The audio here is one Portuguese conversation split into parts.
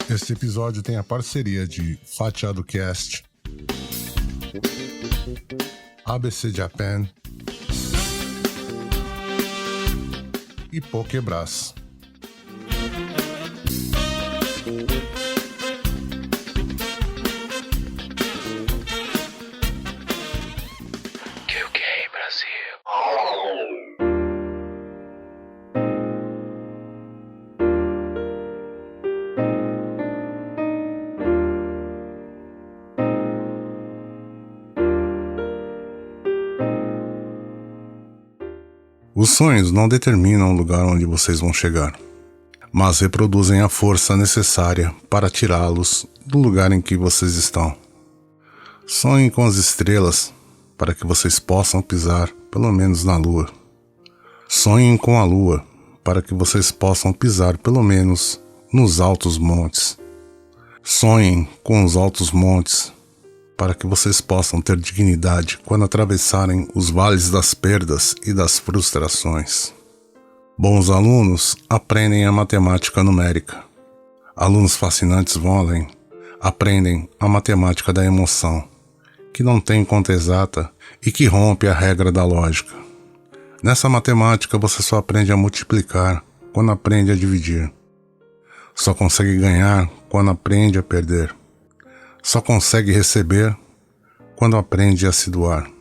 Este episódio tem a parceria de Fatiado Cast, ABC Japan e Pokebras. Os sonhos não determinam o lugar onde vocês vão chegar, mas reproduzem a força necessária para tirá-los do lugar em que vocês estão. Sonhem com as estrelas para que vocês possam pisar pelo menos na lua. Sonhem com a lua para que vocês possam pisar pelo menos nos altos montes. Sonhem com os altos montes para que vocês possam ter dignidade quando atravessarem os vales das perdas e das frustrações. Bons alunos aprendem a matemática numérica. Alunos fascinantes vão além. Aprendem a matemática da emoção, que não tem conta exata e que rompe a regra da lógica. Nessa matemática você só aprende a multiplicar quando aprende a dividir. Só consegue ganhar quando aprende a perder. Só consegue receber quando aprende a se doar.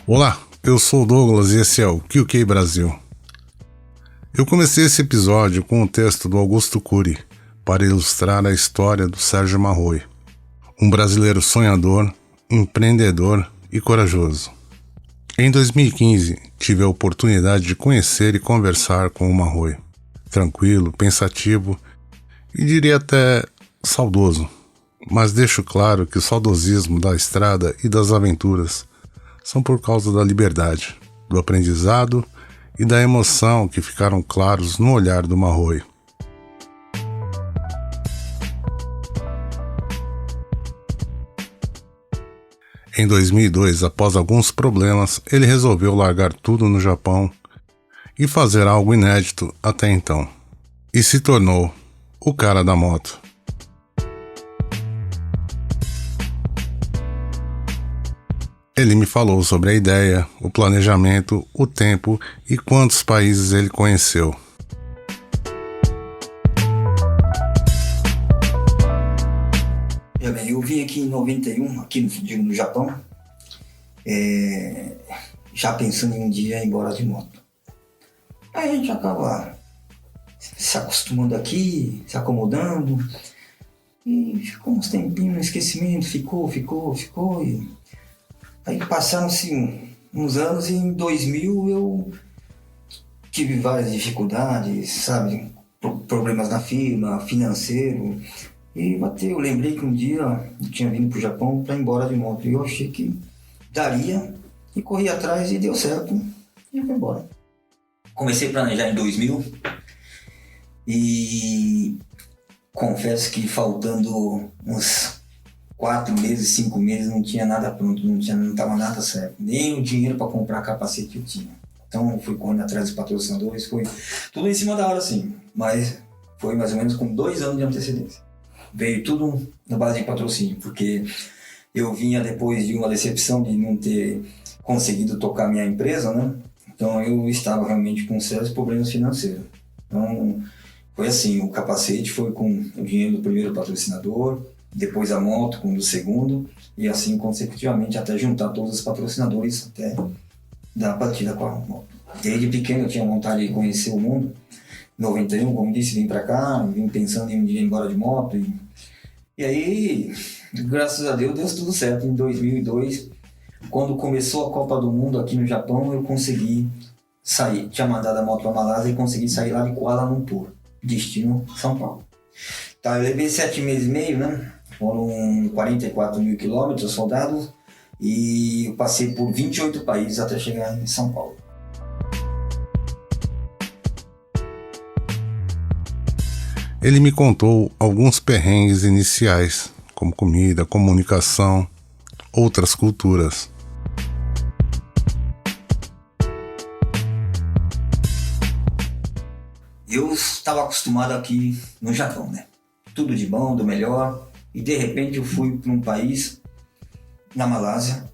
Olá, eu sou o Douglas e esse é o QK Brasil. Eu comecei esse episódio com um texto do Augusto Cury para ilustrar a história do Sérgio Marroi, um brasileiro sonhador, empreendedor e corajoso. Em 2015, tive a oportunidade de conhecer e conversar com o Marroi, tranquilo, pensativo e diria até saudoso, mas deixo claro que o saudosismo da estrada e das aventuras são por causa da liberdade, do aprendizado e da emoção que ficaram claros no olhar do Marroi. Em 2002, após alguns problemas, ele resolveu largar tudo no Japão e fazer algo inédito até então, e se tornou o cara da moto. Ele me falou sobre a ideia, o planejamento, o tempo e quantos países ele conheceu. Eu vim aqui em 91, aqui no Japão, já pensando em um dia ir embora de moto. Aí a gente acaba se acostumando aqui, se acomodando, e ficou uns tempinhos no esquecimento, ficou, e aí passaram-se uns anos e em 2000 eu tive várias dificuldades, sabe? Problemas na firma, financeiro. E eu lembrei que um dia eu tinha vindo para o Japão para ir embora de moto. E eu achei que daria e corri atrás e deu certo. E eu fui embora. Comecei a planejar em 2000 e confesso que faltando uns 4 meses, 5 meses, não tinha nada pronto, não estava nada certo. Nem o dinheiro para comprar capacete eu tinha. Então fui correndo atrás dos patrocinadores, foi tudo em cima da hora assim, mas foi mais ou menos com 2 anos de antecedência. Veio tudo na base de patrocínio, porque eu vinha depois de uma decepção de não ter conseguido tocar minha empresa, né? Então eu estava realmente com sérios problemas financeiros. Então foi assim, o capacete foi com o dinheiro do primeiro patrocinador, depois a moto com o do segundo, e assim consecutivamente até juntar todos os patrocinadores até dar a partida com a moto. Desde pequeno eu tinha vontade de conhecer o mundo. Em 91, como disse, vim pra cá, vim pensando em um dia ir embora de moto. E aí, graças a Deus, deu tudo certo. Em 2002, Quando começou a Copa do Mundo aqui no Japão, eu consegui sair. Tinha mandado a moto para Malásia e consegui sair lá de Kuala Lumpur, destino São Paulo. Tá, eu levei 7 meses e meio, né? Foram 44 mil quilômetros rodados e eu passei por 28 países até chegar em São Paulo. Ele me contou alguns perrengues iniciais, como comida, comunicação, outras culturas. Eu estava acostumado aqui no Japão, né? Tudo de bom, do melhor. E de repente eu fui para um país, na Malásia,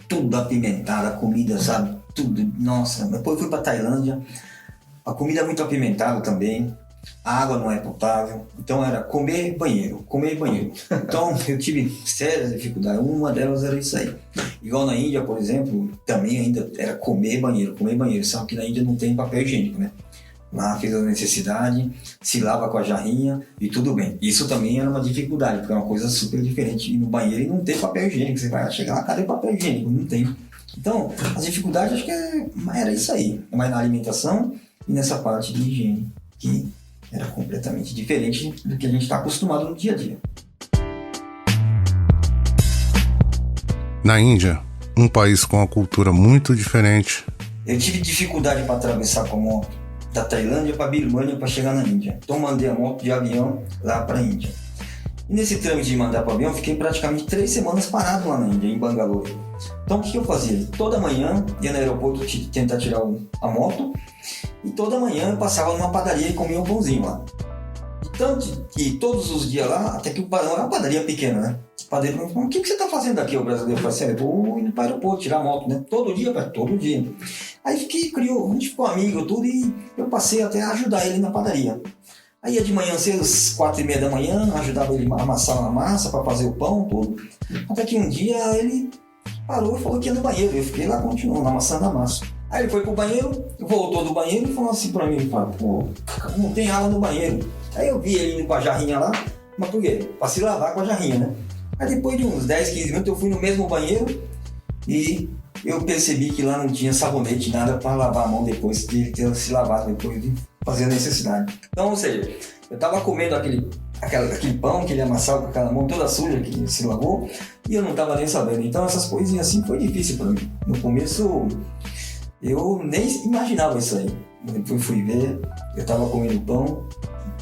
tudo apimentado, a comida, sabe? Tudo, nossa. Depois eu fui para Tailândia, a comida é muito apimentada também. A água não é potável, então era comer banheiro. Então eu tive sérias dificuldades, uma delas era isso aí. Igual na Índia, por exemplo, também ainda era comer banheiro. Sabe que na Índia não tem papel higiênico, né? Lá fez a necessidade, se lava com a jarrinha e tudo bem. Isso também era uma dificuldade, porque é uma coisa super diferente ir no banheiro e não ter papel higiênico. Você vai chegar lá, cadê papel higiênico? Não tem. Então, as dificuldades acho que era isso aí. Mas na alimentação e nessa parte de higiene, que era completamente diferente do que a gente está acostumado no dia a dia. Na Índia, um país com uma cultura muito diferente. Eu tive dificuldade para atravessar com a moto da Tailândia para Birmânia para chegar na Índia. Então mandei a moto de avião lá para a Índia. E nesse trâmite de mandar para o avião, fiquei praticamente 3 semanas parado lá na Índia, em Bangalore. Então o que eu fazia? Toda manhã ia no aeroporto tentar tirar a moto. E toda manhã eu passava numa padaria e comia um pãozinho lá. E todos os dias lá, até que era uma padaria pequena, né? O padeiro perguntou: o que você está fazendo aqui, o brasileiro? Eu falei: eu vou indo para o aeroporto tirar a moto, né? Todo dia. Aí a gente ficou amigo tudo e eu passei até a ajudar ele na padaria. Aí ia de manhã cedo, às 4h30 da manhã, ajudava ele a amassar a massa para fazer o pão, tudo. Até que um dia ele parou e falou que ia no banheiro. Eu fiquei lá continuando amassando a massa. Aí ele foi pro banheiro, voltou do banheiro e falou assim pra mim: pô, não tem água no banheiro. Aí eu vi ele indo com a jarrinha lá, mas por quê? Pra se lavar com a jarrinha, né? Aí depois de uns 10, 15 minutos eu fui no mesmo banheiro e eu percebi que lá não tinha sabonete, nada para lavar a mão depois de ele ter se lavado, depois de fazer a necessidade. Então, ou seja, eu tava comendo aquele pão que ele amassava com aquela mão toda suja que se lavou e eu não tava nem sabendo. Então essas coisinhas assim foi difícil para mim. No começo eu nem imaginava isso aí. Depois fui ver, eu tava comendo pão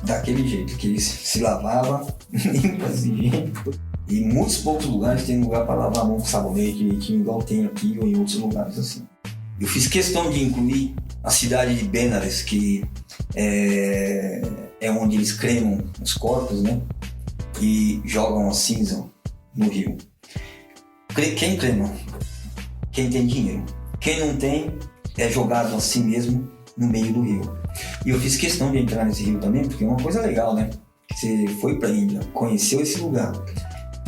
daquele jeito, que ele se lavava, nem fazia higiênico. E em muitos poucos lugares tem lugar para lavar a mão com sabonete direitinho, igual tem aqui ou em outros lugares assim. Eu fiz questão de incluir a cidade de Benares, que é onde eles cremam os corpos, né? E jogam a cinza no rio. Quem crema? Quem tem dinheiro. Quem não tem é jogado assim mesmo no meio do rio. E eu fiz questão de entrar nesse rio também, porque é uma coisa legal, né? Você foi para a Índia, conheceu esse lugar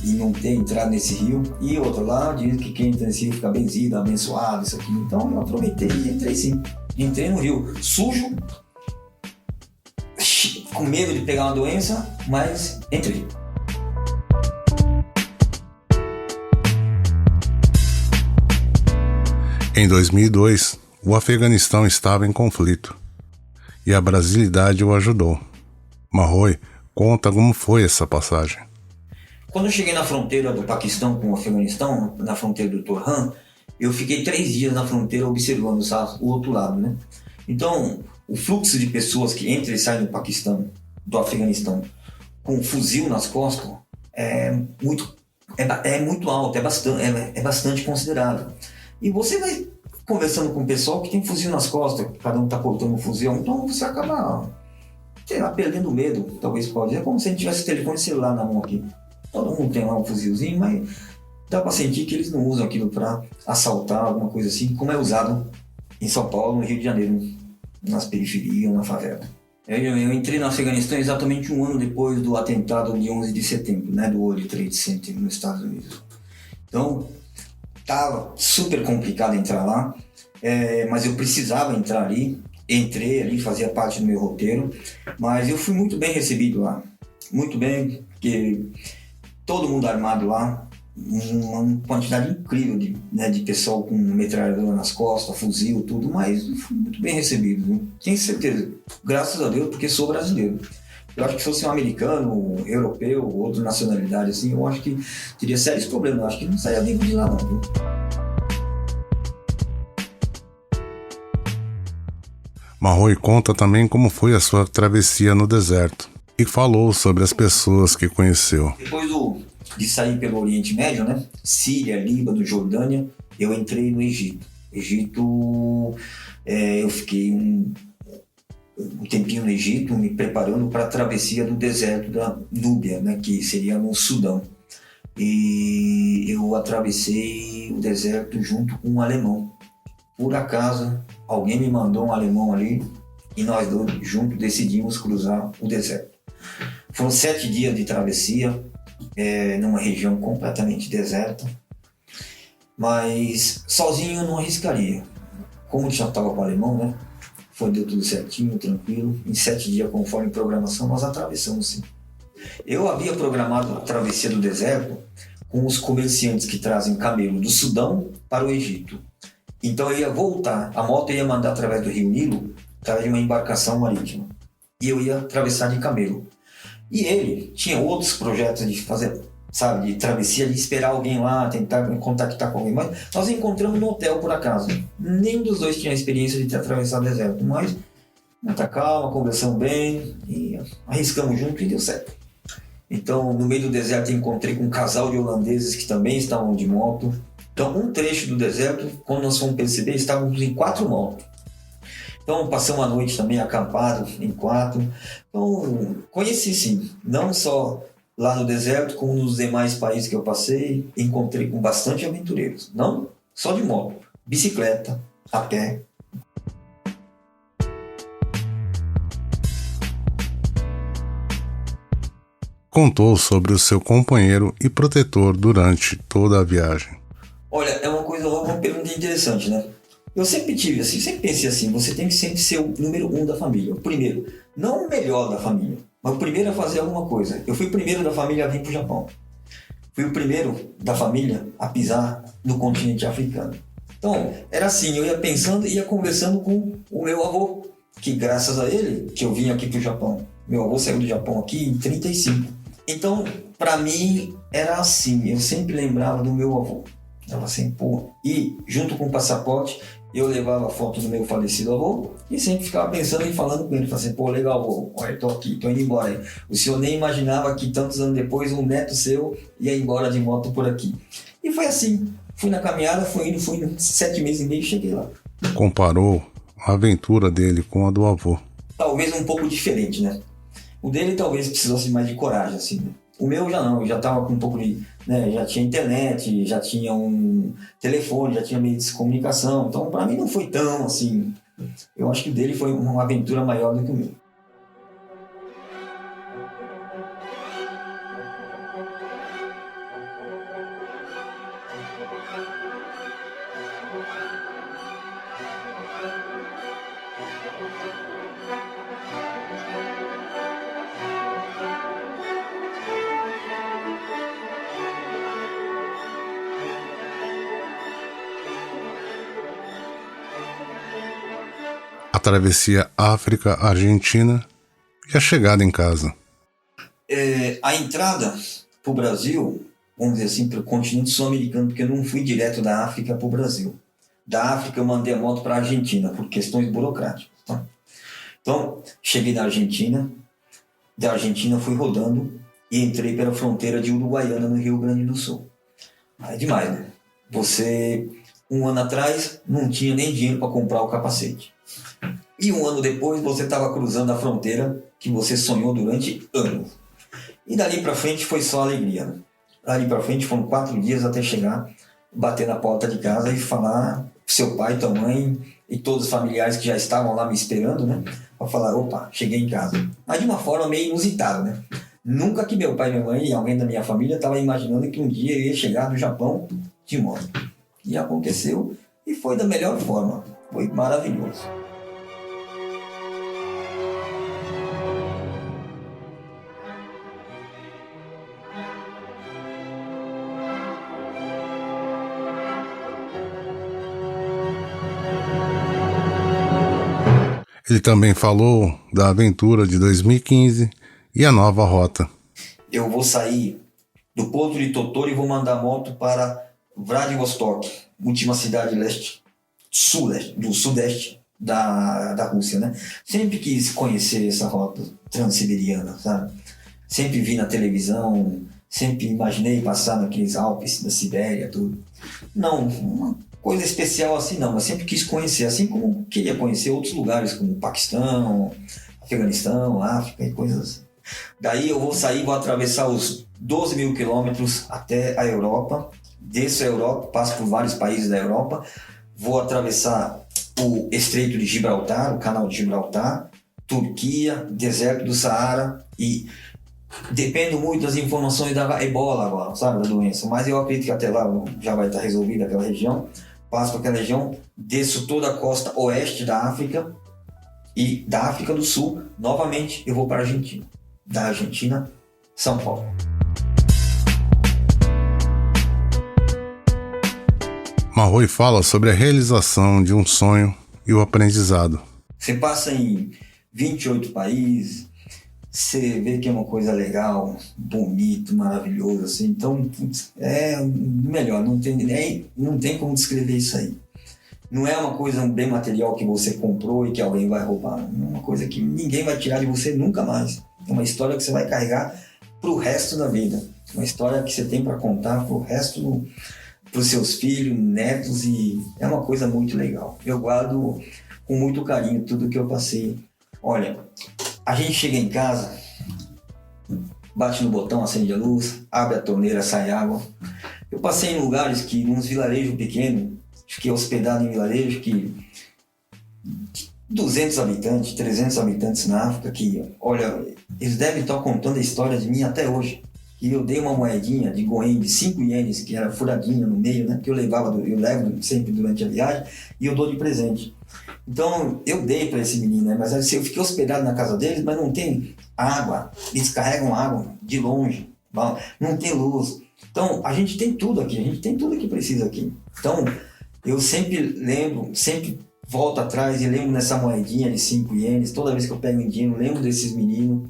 e não ter entrado nesse rio. E outro lá diz que quem entra nesse rio fica benzido, abençoado, isso aqui. Então eu aproveitei e entrei sim. Entrei no rio sujo, com medo de pegar uma doença, mas entrei. Em 2002, o Afeganistão estava em conflito e a brasilidade o ajudou. Marroy conta como foi essa passagem. Quando eu cheguei na fronteira do Paquistão com o Afeganistão, na fronteira do Torran, eu fiquei 3 dias na fronteira observando o outro lado, né? Então, o fluxo de pessoas que entram e saem do Afeganistão, com um fuzil nas costas, é muito alto, é bastante considerável. E você vai conversando com o pessoal que tem fuzil nas costas, cada um está portando um fuzil, então você acaba, perdendo medo, talvez pode. É como se a gente tivesse telefone celular na mão aqui. Todo mundo tem lá um fuzilzinho, mas dá para sentir que eles não usam aquilo para assaltar, alguma coisa assim, como é usado em São Paulo, no Rio de Janeiro, nas periferias, na favela. Eu entrei no Afeganistão exatamente 1 ano depois do atentado de 11 de setembro, né, do World Trade Center nos Estados Unidos. Então, estava super complicado entrar lá, mas eu precisava entrar ali. Entrei ali, fazia parte do meu roteiro, mas eu fui muito bem recebido lá. Muito bem, porque todo mundo armado lá, uma quantidade incrível de pessoal com metralhadora nas costas, fuzil, tudo, mas fui muito bem recebido, viu? Tenho certeza, graças a Deus, porque sou brasileiro. Eu acho que se fosse um americano, europeu, outra nacionalidade, assim, eu acho que teria sérios problemas. Eu acho que não saia vivo de lá, não, viu? Marroi conta também como foi a sua travessia no deserto e falou sobre as pessoas que conheceu. Depois de sair pelo Oriente Médio, né? Síria, Líbano, Jordânia, eu entrei no Egito. Eu fiquei um tempinho no Egito, me preparando para a travessia do deserto da Núbia, né? Que seria no Sudão. E eu atravessei o deserto junto com um alemão. Por acaso, alguém me mandou um alemão ali e nós dois juntos decidimos cruzar o deserto. Foram 7 dias de travessia, numa região completamente deserta, mas sozinho eu não arriscaria. Como já estava com o alemão, né? Deu tudo certinho, tranquilo. Em 7 dias, conforme programação, nós atravessamos, sim. Eu havia programado a travessia do deserto com os comerciantes que trazem camelo do Sudão para o Egito. Então eu ia voltar, a moto ia mandar através do Rio Nilo, através de uma embarcação marítima. E eu ia atravessar de camelo. E ele tinha outros projetos de fazer, sabe, de travessia, de esperar alguém lá, tentar contactar com alguém. Mas nós encontramos no hotel, por acaso. Nem dos dois tinha a experiência de ter atravessado o deserto, mas muita calma, conversamos bem e arriscamos junto e deu certo. Então, no meio do deserto, encontrei com um casal de holandeses que também estavam de moto. Então, um trecho do deserto, quando nós fomos perceber, estávamos em 4 motos. Então, passamos a noite também acampado em 4. Então, conheci sim, não só lá no deserto, como nos demais países que eu passei, encontrei com bastante aventureiros. Não só de moto, bicicleta, a pé. Contou sobre o seu companheiro e protetor durante toda a viagem. Olha, é uma pergunta interessante, né? Eu sempre pensei assim, você tem que sempre ser o número 1 da família, o primeiro. Não o melhor da família, mas o primeiro a fazer alguma coisa. Eu fui o primeiro da família a vir para o Japão. Fui o primeiro da família a pisar no continente africano. Então, era assim, eu ia pensando e ia conversando com o meu avô, que graças a ele, que eu vim aqui para o Japão. Meu avô saiu do Japão aqui em 1935. Então, para mim, era assim, eu sempre lembrava do meu avô. Ela assim, pô. E junto com o passaporte, eu levava a foto do meu falecido avô e sempre ficava pensando e falando com ele. Falava assim, pô, legal, avô, olha, tô aqui, tô indo embora aí. O senhor nem imaginava que tantos anos depois um neto seu ia embora de moto por aqui. E foi assim, fui na caminhada, fui indo, 7 meses e meio e cheguei lá. Comparou a aventura dele com a do avô. Talvez um pouco diferente, né? O dele talvez precisasse mais de coragem, assim, né? O meu já não, eu já estava com um pouco de, né, já tinha internet, já tinha um telefone, já tinha meios de comunicação, então para mim não foi tão assim. Eu acho que o dele foi uma aventura maior do que o meu. A travessia África-Argentina e a chegada em casa. A entrada para o Brasil, vamos dizer assim, para o continente sul-americano, porque eu não fui direto da África para o Brasil. Da África eu mandei a moto para a Argentina, por questões burocráticas. Tá? Então, cheguei na Argentina, da Argentina fui rodando e entrei pela fronteira de Uruguaiana, no Rio Grande do Sul. Aí é demais, né? Você, um ano atrás, não tinha nem dinheiro para comprar o capacete. E um ano depois, você estava cruzando a fronteira que você sonhou durante anos. E dali para frente foi só alegria, né? Dali para frente foram 4 dias até chegar, bater na porta de casa e falar pro seu pai, tua mãe e todos os familiares que já estavam lá me esperando, né? Para falar, opa, cheguei em casa. Mas de uma forma meio inusitada, né? Nunca que meu pai, minha mãe e alguém da minha família estava imaginando que um dia eu ia chegar no Japão de moto. E aconteceu e foi da melhor forma. Foi maravilhoso. Ele também falou da aventura de 2015 e a nova rota. Eu vou sair do Porto de Tottori e vou mandar moto para Vladivostok, última cidade do sudeste da Rússia, né? Sempre quis conhecer essa rota transiberiana, sabe? Sempre vi na televisão, sempre imaginei passar naqueles Alpes da Sibéria, tudo. Não, uma coisa especial assim não, mas sempre quis conhecer, assim como queria conhecer outros lugares, como Paquistão, Afeganistão, África e coisas assim. Daí eu vou sair, vou atravessar os 12 mil quilômetros até a Europa, desço a Europa, passo por vários países da Europa, vou atravessar o Estreito de Gibraltar, o Canal de Gibraltar, Turquia, deserto do Saara e dependo muito das informações da ebola agora, sabe, da doença, mas eu acredito que até lá já vai estar resolvida aquela região, passo por aquela região, desço toda a costa oeste da África e da África do Sul, novamente eu vou para a Argentina, da Argentina, São Paulo. Marroi fala sobre a realização de um sonho e o aprendizado. Você passa em 28 países, você vê que é uma coisa legal, bonito, maravilhoso, assim. Então, é melhor, não tem como descrever isso aí. Não é uma coisa, um bem material que você comprou e que alguém vai roubar. É uma coisa que ninguém vai tirar de você nunca mais. É uma história que você vai carregar pro resto da vida. Uma história que você tem para contar pro resto, pros seus filhos, netos, e é uma coisa muito legal. Eu guardo com muito carinho tudo que eu passei. Olha, a gente chega em casa, bate no botão, acende a luz, abre a torneira, sai água. Eu passei em lugares que, nos vilarejos pequenos, fiquei hospedado em vilarejos que 200 habitantes, 300 habitantes na África, que, olha, eles devem estar contando a história de mim até hoje. E eu dei uma moedinha de Goen de 5 ienes, que era furadinha no meio, né? Que eu levo sempre durante a viagem, e eu dou de presente. Então, eu dei para esse menino, né? Mas assim, eu fiquei hospedado na casa deles, mas não tem água. Eles carregam água de longe, não tem luz. Então, a gente tem tudo aqui, a gente tem tudo que precisa aqui. Então, eu sempre lembro, sempre volto atrás e lembro nessa moedinha de 5 ienes. Toda vez que eu pego um dinheiro, lembro desses meninos.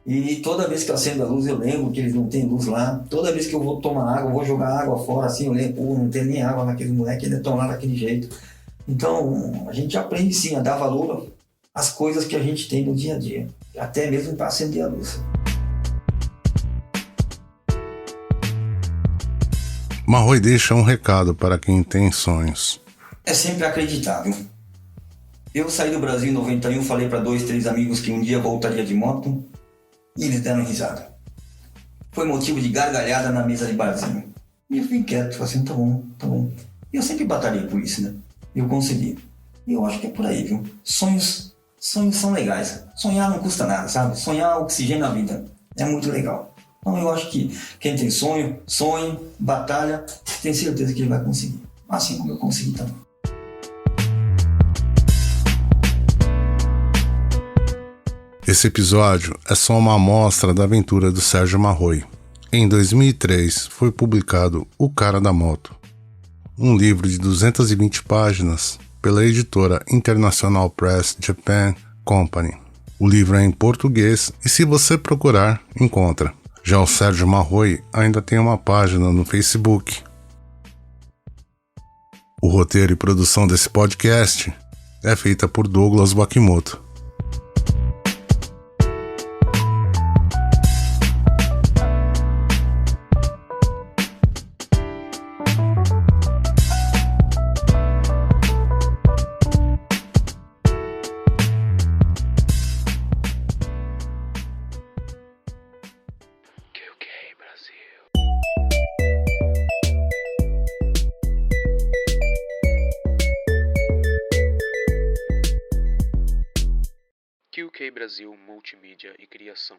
E toda vez que eu acendo a luz, eu lembro que eles não têm luz lá. Toda vez que eu vou tomar água, eu vou jogar água fora, assim, eu lembro, não tem nem água naquele moleque, eles estão lá daquele jeito. Então, a gente aprende sim a dar valor às coisas que a gente tem no dia a dia, até mesmo para acender a luz. Marroi deixa um recado para quem tem sonhos. É sempre acreditável. Eu saí do Brasil em 91, falei para 2, 3 amigos que um dia voltaria de moto e eles deram risada. Foi motivo de gargalhada na mesa de barzinho. E eu fiquei quieto, falei assim, tá bom. E eu sempre batalhei por isso, né? Eu consegui. E eu acho que é por aí, viu? Sonhos são legais. Sonhar não custa nada, sabe? Sonhar oxigena a vida. É muito legal. Então eu acho que quem tem sonho, sonhe, batalha, tem certeza que ele vai conseguir. Assim como eu consegui também. Esse episódio é só uma amostra da aventura do Sérgio Marroi. Em 2003 foi publicado O Cara da Moto, um livro de 220 páginas pela editora International Press Japan Company. O livro é em português e, se você procurar, encontra. Já o Sérgio Marroi ainda tem uma página no Facebook. O roteiro e produção desse podcast é feita por Douglas Wakimoto. QK Brasil Multimídia e Criação.